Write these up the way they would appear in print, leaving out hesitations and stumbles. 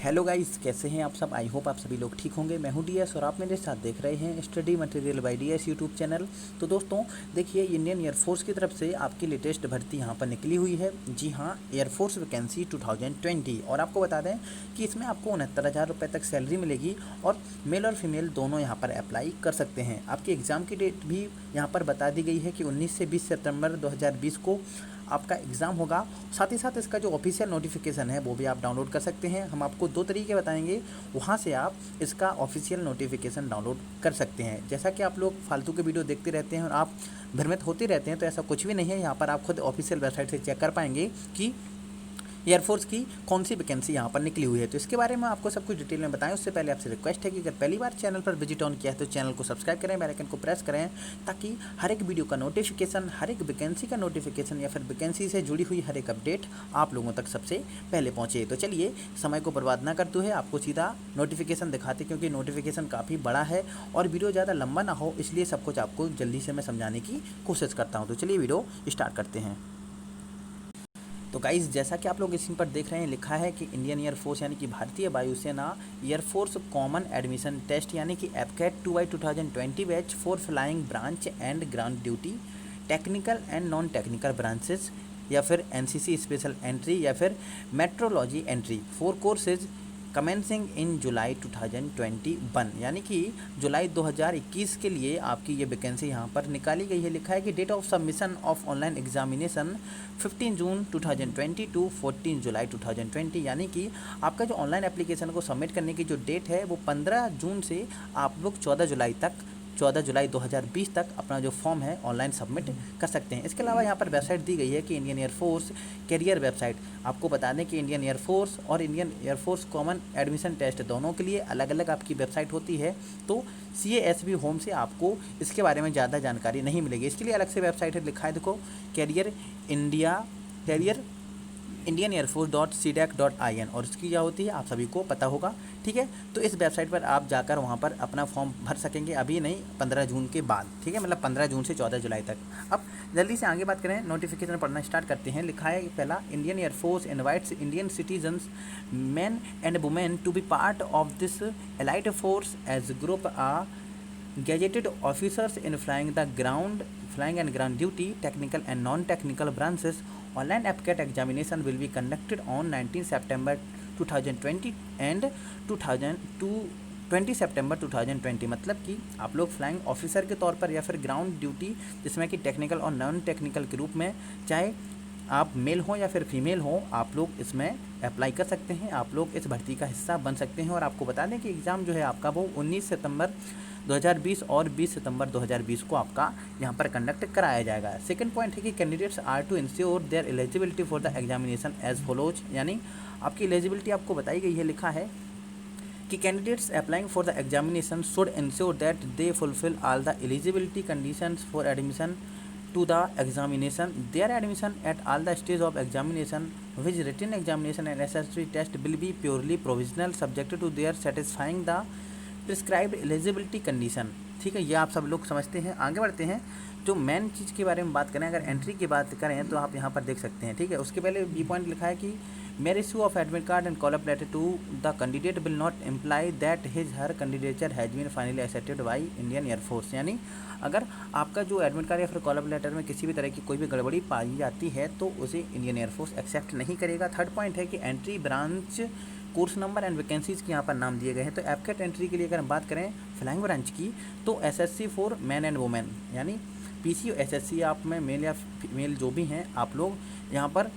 Hello guys, कैसे हैं आप सब। आई होप आप सभी लोग ठीक होंगे। मैं हूं डीएस और आप मेरे साथ देख रहे हैं study material by DS YouTube channel. तो दोस्तों देखिए, इंडियन एयरफोर्स की तरफ से आपकी लेटेस्ट भर्ती यहां पर निकली हुई है। जी हां, एयरफोर्स वैकेंसी 2020। और आपको बता दें कि इसमें आपको 69,000 रुपये तक सैलरी मिलेगी और मेल और फीमेल दोनों यहाँ पर अप्लाई कर सकते हैं। आपकी एग्ज़ाम की डेट भी यहाँ पर बता दी गई है कि 19 से 20 सितंबर 2020 को आपका एग्ज़ाम होगा। साथ ही साथ इसका जो ऑफिशियल नोटिफिकेशन है वो भी आप डाउनलोड कर सकते हैं। हम आपको 2 तरीके बताएंगे, वहाँ से आप इसका ऑफिशियल नोटिफिकेशन डाउनलोड कर सकते हैं। जैसा कि आप लोग फालतू के वीडियो देखते रहते हैं और आप भ्रमित होते रहते हैं, तो ऐसा कुछ भी नहीं है। यहाँ पर आप खुद ऑफिशियल वेबसाइट से चेक कर पाएंगे कि एयरफोर्स की कौन सी वैकेंसी यहाँ पर निकली हुई है। तो इसके बारे में आपको सब कुछ डिटेल में बताएं, उससे पहले आपसे रिक्वेस्ट है कि अगर पहली बार चैनल पर विजिट ऑन किया है तो चैनल को सब्सक्राइब करें, बेल आइकन को प्रेस करें, ताकि हर एक वीडियो का नोटिफिकेशन, हर एक वैकेंसी का नोटिफिकेशन या फिर वैकेंसी से जुड़ी हुई हर एक अपडेट आप लोगों तक सबसे पहले पहुँचे। तो चलिए, समय को बर्बाद ना करते हुए आपको सीधा नोटिफिकेशन दिखाते, क्योंकि नोटिफिकेशन काफ़ी बड़ा है और वीडियो ज़्यादा लंबा ना हो, इसलिए सब कुछ आपको जल्दी से मैं समझाने की कोशिश करता हूँ। तो चलिए वीडियो स्टार्ट करते हैं। तो गाइस, जैसा कि आप लोग स्क्रीन पर देख रहे हैं, लिखा है कि इंडियन एयरफोर्स यानी कि भारतीय वायुसेना एयरफोर्स कॉमन एडमिशन टेस्ट यानी कि एपकेट 2 2020 batch for flying branch and ground duty, technical and non technical branches, या फिर एनसीसी स्पेशल एंट्री, या फिर मेट्रोलॉजी एंट्री, 4 कोर्सेज कमेंसिंग इन जुलाई 2021, यानी कि जुलाई 2021 के लिए आपकी ये वैकेंसी यहाँ पर निकाली गई है। लिखा है कि date of submission of online examination 15 June 2020 to 14 July 2020, यानी कि आपका जो ऑनलाइन एप्लीकेशन को सबमिट करने की जो डेट है वो 15 जून से आप लोग 14 जुलाई 2020 तक अपना जो फॉर्म है ऑनलाइन सबमिट कर सकते हैं। इसके अलावा यहाँ पर वेबसाइट दी गई है कि इंडियन एयरफोर्स कैरियर वेबसाइट। आपको बता दें कि इंडियन एयरफोर्स और Indian air force common admission test दोनों के लिए अलग अलग आपकी वेबसाइट होती है। तो CASB होम से आपको इसके बारे में ज़्यादा जानकारी नहीं मिलेगी। इसके लिए अलग से वेबसाइट है, लिखा है देखो, कैरियर इंडियन एयरफोर्स.cdac.in, और इसकी क्या होती है आप सभी को पता होगा। ठीक है, तो इस वेबसाइट पर आप जाकर वहाँ पर अपना फॉर्म भर सकेंगे, अभी नहीं, 15 जून के बाद। ठीक है, मतलब 15 जून से 14 जुलाई तक। अब जल्दी से आगे बात करें, नोटिफिकेशन पढ़ना स्टार्ट करते हैं। लिखा है पहला, Indian air force invites Indian citizens man and women to be part of this elite force age group a gazetted officers in flying and ground duty, technical and non-technical branches. Online APCAT examination will be conducted on 19 September 2020 and 20 सितंबर 2020। मतलब कि आप लोग flying officer के तौर पर या फिर ground duty, जिसमें कि टेक्निकल और नॉन टेक्निकल के रूप में, चाहे आप मेल हो या फिर फीमेल हो, आप लोग इसमें अप्लाई कर सकते हैं। आप लोग इस भर्ती का हिस्सा बन सकते हैं। और आपको बता दें कि एग्ज़ाम जो है आपका वो 19 सितंबर 2020 और 20 सितंबर 2020 को आपका यहाँ पर कंडक्ट कराया जाएगा। सेकंड पॉइंट है कि candidates are to ensure their eligibility for the examination as follows, यानी आपकी एलिजिबिलिटी आपको बताई गई है। लिखा है कि candidates applying for the examination should ensure that they fulfil all the eligibility conditions for admission to the examination. Their admission at all the stage of examination, which written examination and SSC test will be purely provisional, subject to their satisfying the prescribed eligibility condition। ठीक है, ये आप सब लोग समझते हैं। आगे बढ़ते हैं, जो मेन चीज़ के बारे में बात करें, अगर एंट्री की बात करें तो आप यहाँ पर देख सकते हैं। ठीक है, उसके पहले बी पॉइंट लिखा है कि mere issue of admit card and call up letter to the candidate will not imply that his her candidature has been finally accepted by Indian air force, यानी अगर आपका जो एडमिट कार्ड या फिर कॉल अप लेटर में किसी भी तरह की कोई भी गड़बड़ी पाई जाती है तो उसे इंडियन एयरफोर्स एक्सेप्ट नहीं करेगा। थर्ड पॉइंट है कि entry branch, course number and vacancies के यहाँ पर नाम दिए गए हैं। तो एपकेट एंट्री के लिए अगर हम बात करें फ्लाइंग ब्रांच की, तो SSC for man and women, यानी PC SSC आप में मेल या फीमेल जो भी हैं, आप लोग यहाँ पर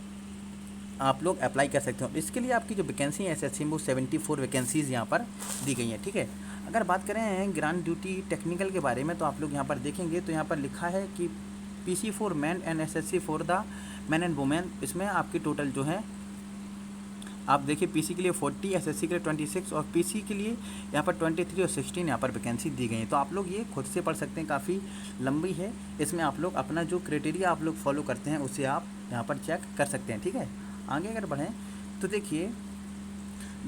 आप लोग अप्लाई कर सकते हो। इसके लिए आपकी जो वैकेंसी है SSC में वो 74 वैकेंसीज़ यहाँ पर दी गई हैं। ठीक है, अगर बात करें ग्रांड ड्यूटी टेक्निकल के बारे में, तो आप लोग यहाँ पर देखेंगे तो यहाँ पर लिखा है कि PC for man and SSC for the man and women. इसमें आपकी टोटल जो है आप देखिए, PC के लिए 40, SSC के लिए 26 और PC के लिए यहाँ पर 23 और 16 यहाँ पर वैकेंसी दी गई है। तो आप लोग ये खुद से पढ़ सकते हैं, काफ़ी लंबी है। इसमें आप लोग अपना जो क्राइटेरिया आप लोग फॉलो करते हैं उसे आप यहाँ पर चेक कर सकते हैं। ठीक है, आगे अगर बढ़ें तो देखिए,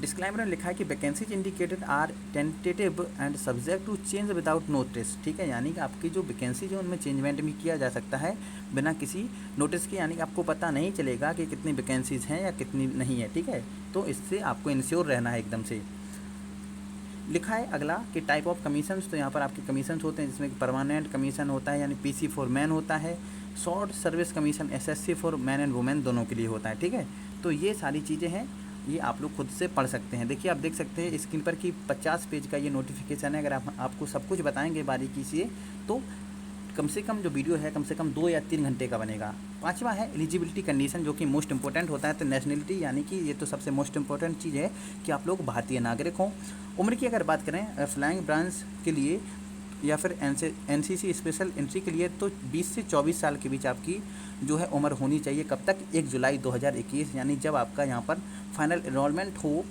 डिस्क्लाइमर में लिखा है कि vacancies indicated are tentative and subject to change without notice. ठीक है, यानी कि आपकी जो वैकेंसी जो उनमें चेंजमेंट भी किया जा सकता है बिना किसी नोटिस के, यानी कि आपको पता नहीं चलेगा कि कितनी वैकेंसीज़ हैं या कितनी नहीं है। ठीक है, तो इससे आपको इंश्योर रहना है एकदम से। लिखा है अगला कि टाइप ऑफ कमीशंस, तो यहाँ पर आपके कमीशंस होते हैं जिसमें परमानेंट कमीशन होता है यानी पीसी फॉर मैन होता है, short service commission SSC for man and women दोनों के लिए होता है। ठीक है, तो ये सारी चीज़ें हैं, ये आप लोग खुद से पढ़ सकते हैं। देखिए आप देख सकते हैं स्क्रीन पर कि 50 पेज का ये नोटिफिकेशन है। अगर आपको सब कुछ बताएंगे बारीकी से तो कम से कम जो वीडियो है कम से कम 2 या 3 घंटे का बनेगा। 5वां है एलिजिबिलिटी कंडीशन, जो कि मोस्ट इंपॉर्टेंट होता है। तो नेशनलिटी यानी कि ये तो सबसे मोस्ट इंपॉर्टेंट चीज़ है कि आप लोग भारतीय नागरिक हों। उम्र की अगर बात करें फ्लाइंग ब्रांच के लिए या फिर एनसीसी स्पेशल एंट्री के लिए तो 20 से 24 साल के बीच आपकी जो है उम्र होनी चाहिए। कब तक? 1 जुलाई 2021, यानी जब आपका यहाँ पर फाइनल एनरोलमेंट हो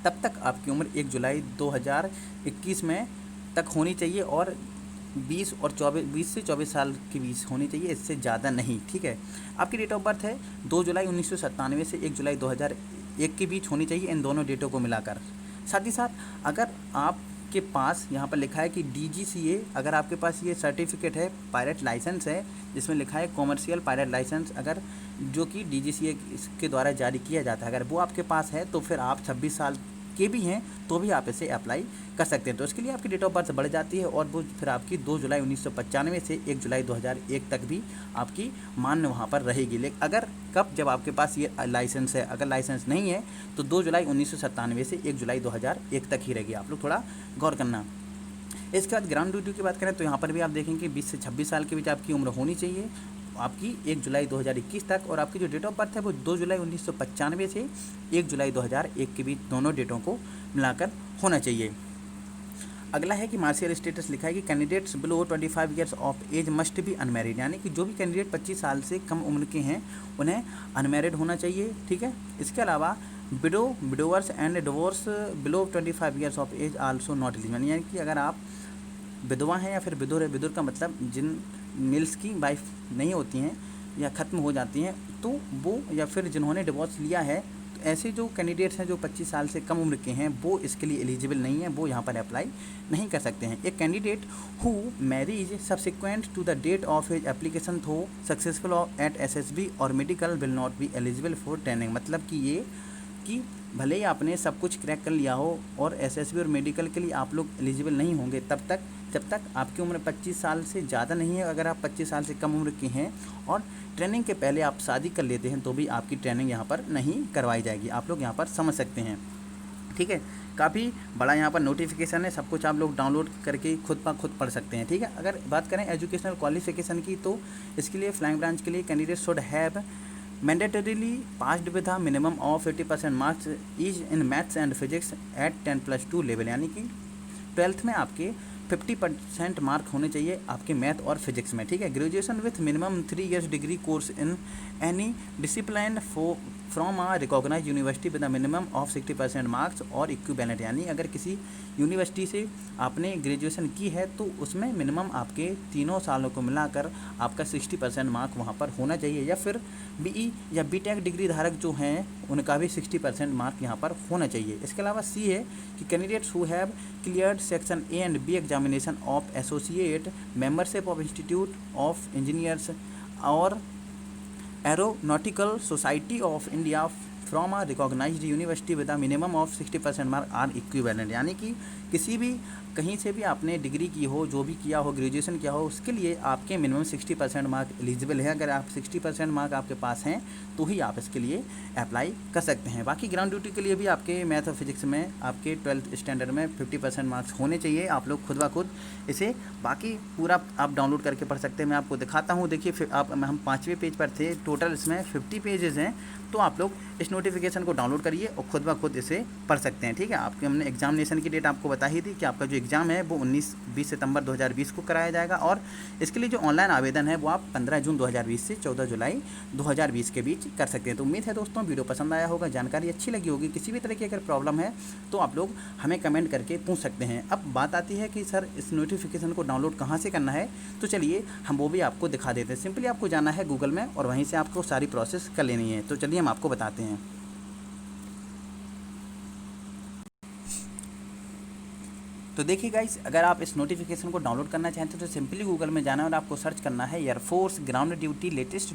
तब तक आपकी उम्र 1 जुलाई 2021 में तक होनी चाहिए और 20 से 24 साल के बीच होनी चाहिए, इससे ज़्यादा नहीं। ठीक है, आपकी डेट ऑफ बर्थ है 2 जुलाई 1997 से 1 जुलाई 2001 के बीच होनी चाहिए, इन दोनों डेटों को मिलाकर। साथ ही साथ अगर आपके पास यहाँ पर लिखा है कि DGCA, अगर आपके पास ये सर्टिफिकेट है, पायलट लाइसेंस है जिसमें लिखा है कॉमर्शियल पायलट लाइसेंस, अगर जो कि DGCA के द्वारा जारी किया जाता है, अगर वो आपके पास है तो फिर आप 26 साल के भी हैं तो भी आप इसे अप्लाई कर सकते हैं। तो इसके लिए आपकी डेट ऑफ बर्थ बढ़ जाती है और वो फिर आपकी 2 जुलाई 1995 से 1 जुलाई 2001 तक भी आपकी मान्य वहाँ पर रहेगी। लेकिन अगर कब, जब आपके पास ये लाइसेंस है, अगर लाइसेंस नहीं है तो 2 जुलाई 1997 से 1 जुलाई 2001 तक ही रहेगी। आप लोग थोड़ा गौर करना। इसके बाद ग्राउंड ड्यूटी की बात करें तो यहाँ पर भी आप देखेंगे 20 से 26 साल के बीच आपकी उम्र होनी चाहिए आपकी 1 जुलाई 2021 तक, और आपकी जो डेट ऑफ बर्थ है वो 2 जुलाई 1995 से 1 जुलाई 2001 के बीच दोनों डेटों को मिलाकर होना चाहिए। अगला है कि मार्शियल स्टेटस लिखा है कि candidates below 25 years of age must be unmarried, यानी कि जो भी कैंडिडेट 25 साल से कम उम्र के हैं उन्हें अनमैरिड होना चाहिए। ठीक है, इसके अलावा widowers and divorce below 25 years of age also not eligible, यानी कि अगर आप विधवा हैं या फिर विधुर है, विधुर का मतलब जिन मिल्स की वाइफ नहीं होती हैं या ख़त्म हो जाती हैं तो वो, या फिर जिन्होंने डिवोर्स लिया है, तो ऐसे जो कैंडिडेट्स हैं जो 25 साल से कम उम्र के हैं वो इसके लिए एलिजिबल नहीं है, वो यहाँ पर अप्लाई नहीं कर सकते हैं। एक candidate who marriage subsequent to the date of his application though successful at SSB और medical will not be eligible for training, मतलब कि ये कि भले ही आपने सब कुछ क्रैक कर लिया हो और SSB और मेडिकल के लिए आप लोग एलिजिबल नहीं होंगे तब तक जब तक आपकी उम्र 25 साल से ज़्यादा नहीं है। अगर आप 25 साल से कम उम्र के हैं और ट्रेनिंग के पहले आप शादी कर लेते हैं तो भी आपकी ट्रेनिंग यहाँ पर नहीं करवाई जाएगी। आप लोग यहाँ पर समझ सकते हैं। ठीक है, काफ़ी बड़ा यहाँ पर नोटिफिकेशन है, सब कुछ आप लोग डाउनलोड करके खुद पढ़ सकते हैं। ठीक है, अगर बात करें एजुकेशनल क्वालिफिकेशन की तो इसके लिए फ्लाइंग ब्रांच के लिए candidate should have mandatorily passed with a minimum of 80% marks is in maths and physics at 10+2 level, यानी कि 12th में आपके 50% मार्क होने चाहिए आपके मैथ और फिजिक्स में। ठीक है, graduation with minimum 3 years degree course in any discipline from a recognise university with a minimum of 60% marks और इक्विवेलेंट, यानी अगर किसी यूनिवर्सिटी से आपने ग्रेजुएशन की है तो उसमें मिनिमम आपके तीनों सालों को मिलाकर आपका 60% मार्क वहाँ पर होना चाहिए, या फिर BE या BTech डिग्री धारक जो हैं उनका भी 60% मार्क यहाँ पर होना चाहिए। इसके अलावा C है कि candidates who have cleared section A and B examination of associate membership of institute of engineers और aeronautical society of India from a recognised university with a minimum of 60% mark or equivalent, यानी कि किसी भी कहीं से भी आपने degree की हो, जो भी किया हो, ग्रेजुएशन किया हो, उसके लिए आपके मिनिमम 60% मार्क एलिजिबल है। अगर आप 60% मार्क आपके पास हैं तो ही आप इसके लिए अप्लाई कर सकते हैं। बाकी ग्राउंड ड्यूटी के लिए भी आपके मैथ और फिजिक्स में आपके 12th स्टैंडर्ड में 50% मार्क्स होने चाहिए। आप लोग खुद ब खुद इसे बाकी पूरा आप डाउनलोड करके पढ़ सकते हैं। मैं आपको दिखाता हूँ, देखिए हम 5वें पेज पर थे, टोटल इसमें 50 पेजेस हैं, तो आप लोग इस नोटिफिकेशन को डाउनलोड करिए और खुद ब खुद इसे पढ़ सकते हैं। ठीक है, आपके हमने एग्जामिनेशन की डेट आपको बता ही थी कि आपका जो एग्ज़ाम है वो 20 सितंबर 2020 को कराया जाएगा, और इसके लिए जो ऑनलाइन आवेदन है वो आप 15 जून 2020 से 14 जुलाई 2020 के बीच कर सकते हैं। तो उम्मीद है दोस्तों वीडियो पसंद आया होगा, जानकारी अच्छी लगी होगी। किसी भी तरह की अगर प्रॉब्लम है तो आप लोग हमें कमेंट करके पूछ सकते हैं। अब बात आती है कि सर इस नोटिफिकेशन को डाउनलोड कहाँ से करना है, तो चलिए हम वो भी आपको दिखा देते हैं। सिंपली आपको जाना है गूगल में और वहीं से आपको सारी प्रोसेस कर लेनी है। तो चलिए हम आपको बताते हैं। तो देखिए गाइस, अगर आप इस नोटिफिकेशन को डाउनलोड करना चाहते हैं तो सिंपली गूगल में जाना है और आपको सर्च करना है air force ground duty latest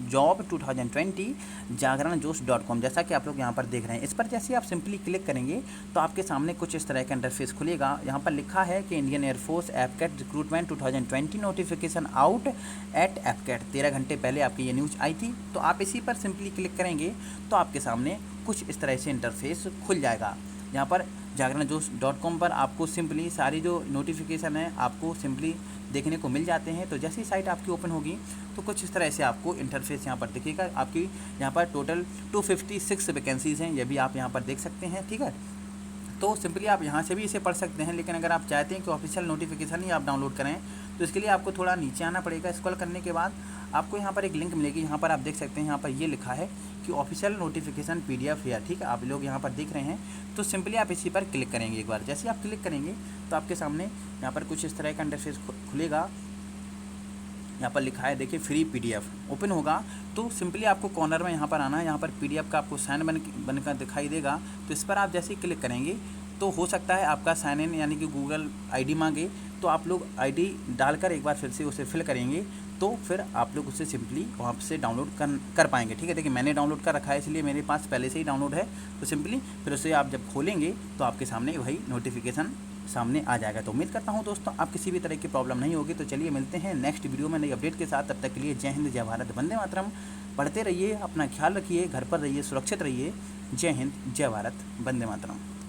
job 2020 जागरणजोश.com। जैसा कि आप लोग यहाँ पर देख रहे हैं, इस पर जैसे आप सिंपली क्लिक करेंगे तो आपके सामने कुछ इस तरह का इंटरफेस खुलेगा। यहाँ पर लिखा है कि Indian air force AFCAT recruitment 2020 notification out at AFCAT. 13 घंटे पहले आपकी ये न्यूज़ आई थी। तो आप इसी पर सिंपली क्लिक करेंगे तो आपके सामने कुछ इस तरह से इंटरफेस खुल जाएगा। यहाँ पर जागरणजोश.com पर आपको सिंपली सारी जो नोटिफिकेशन है आपको सिंपली देखने को मिल जाते हैं। तो जैसी साइट आपकी ओपन होगी तो कुछ इस तरह से आपको इंटरफेस यहाँ पर दिखेगा। आपकी यहाँ पर टोटल 256 वैकेंसीज़ हैं, ये भी आप यहाँ पर देख सकते हैं। ठीक है, तो सिंपली आप यहाँ से भी इसे पढ़ सकते हैं, लेकिन अगर आप चाहते हैं कि ऑफिशियल नोटिफिकेशन ही आप डाउनलोड करें तो इसके लिए आपको थोड़ा नीचे आना पड़ेगा। स्क्रॉल करने के बाद आपको यहाँ पर एक लिंक मिलेगी। यहाँ पर आप देख सकते हैं, यहाँ पर ये लिखा है कि ऑफिशियल नोटिफिकेशन PDF है। ठीक है, आप लोग यहाँ पर देख रहे हैं। तो सिंपली आप इसी पर क्लिक करेंगे। एक बार जैसे आप क्लिक करेंगे तो आपके सामने यहाँ पर कुछ इस तरह का इंटरफेस खुलेगा। यहाँ पर लिखा है देखिए फ्री PDF ओपन होगा। तो सिंपली आपको कॉर्नर में यहाँ पर आना है। यहाँ पर PDF का आपको साइन बनकर दिखाई देगा। तो इस पर आप जैसे ही क्लिक करेंगे तो हो सकता है आपका साइन इन यानी कि गूगल ID मांगे, तो आप लोग ID डालकर एक बार फिर से उसे फिल करेंगे तो फिर आप लोग उसे सिंपली वहाँ से डाउनलोड कर पाएंगे। ठीक है, देखिए मैंने डाउनलोड कर रखा है इसलिए मेरे पास पहले से ही डाउनलोड है। तो सिंपली फिर उसे आप जब खोलेंगे तो आपके सामने वही नोटिफिकेशन सामने आ जाएगा। तो उम्मीद करता हूँ दोस्तों आप किसी भी तरह की प्रॉब्लम नहीं होगी। तो चलिए मिलते हैं नेक्स्ट वीडियो में नई अपडेट के साथ। तब तक के लिए जय हिंद, जय भारत, वंदे मातरम। पढ़ते रहिए, अपना ख्याल रखिए, घर पर रहिए, सुरक्षित रहिए। जय हिंद, जय भारत, वंदे मातरम।